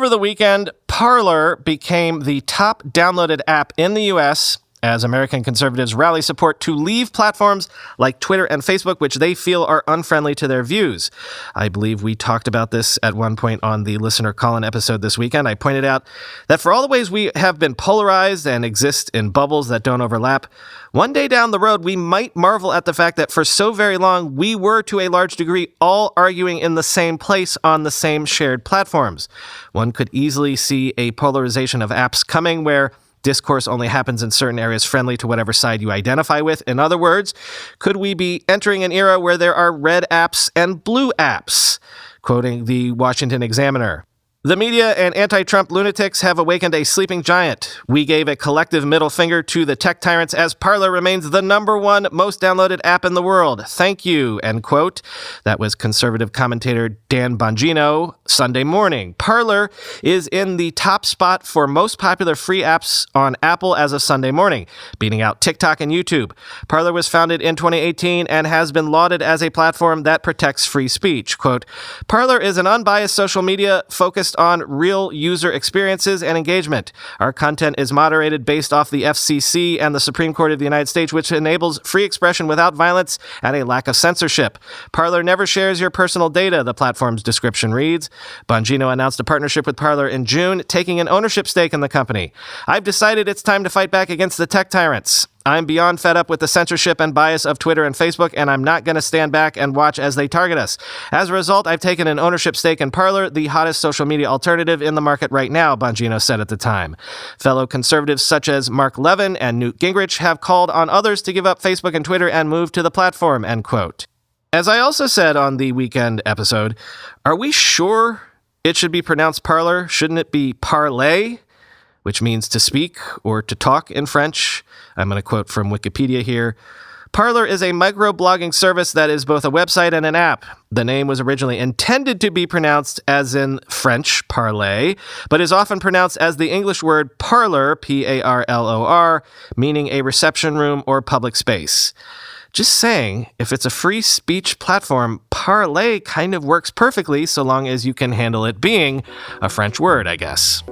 Over the weekend, Parler became the top downloaded app in the U.S. as American conservatives rally support to leave platforms like Twitter and Facebook, which they feel are unfriendly to their views. I believe we talked about this at one point on the listener call-in episode this weekend. I pointed out that for all the ways we have been polarized and exist in bubbles that don't overlap, one day down the road, we might marvel at the fact that for so very long, we were, to a large degree, all arguing in the same place on the same shared platforms. One could easily see a polarization of apps coming where discourse only happens in certain areas friendly to whatever side you identify with. In other words, could we be entering an era where there are red apps and blue apps? Quoting the Washington Examiner. The media and anti-Trump lunatics have awakened a sleeping giant. We gave a collective middle finger to the tech tyrants as Parler remains the #1 most downloaded app in the world. Thank you, end quote. That was conservative commentator Dan Bongino Sunday morning. Parler is in the top spot for most popular free apps on Apple as of Sunday morning, beating out TikTok and YouTube. Parler was founded in 2018 and has been lauded as a platform that protects free speech. Quote, Parler is an unbiased social media focused on real user experiences and engagement. Our content is moderated based off the FCC and the Supreme Court of the United States, which enables free expression without violence and a lack of censorship. Parler never shares your personal data, the platform's description reads. Bongino announced a partnership with Parler in June, taking an ownership stake in the company. I've decided it's time to fight back against the tech tyrants. I'm beyond fed up with the censorship and bias of Twitter and Facebook, and I'm not going to stand back and watch as they target us. As a result, I've taken an ownership stake in Parler, the hottest social media alternative in the market right now, Bongino said at the time. Fellow conservatives such as Mark Levin and Newt Gingrich have called on others to give up Facebook and Twitter and move to the platform, end quote. As I also said on the weekend episode, are we sure it should be pronounced Parler? Shouldn't it be Parler, which means to speak or to talk in French? I'm going to quote from Wikipedia here. Parler is a microblogging service that is both a website and an app. The name was originally intended to be pronounced as in French, parler, but is often pronounced as the English word parlor, P-A-R-L-O-R, meaning a reception room or public space. Just saying, if it's a free speech platform, Parler kind of works perfectly so long as you can handle it being a French word, I guess.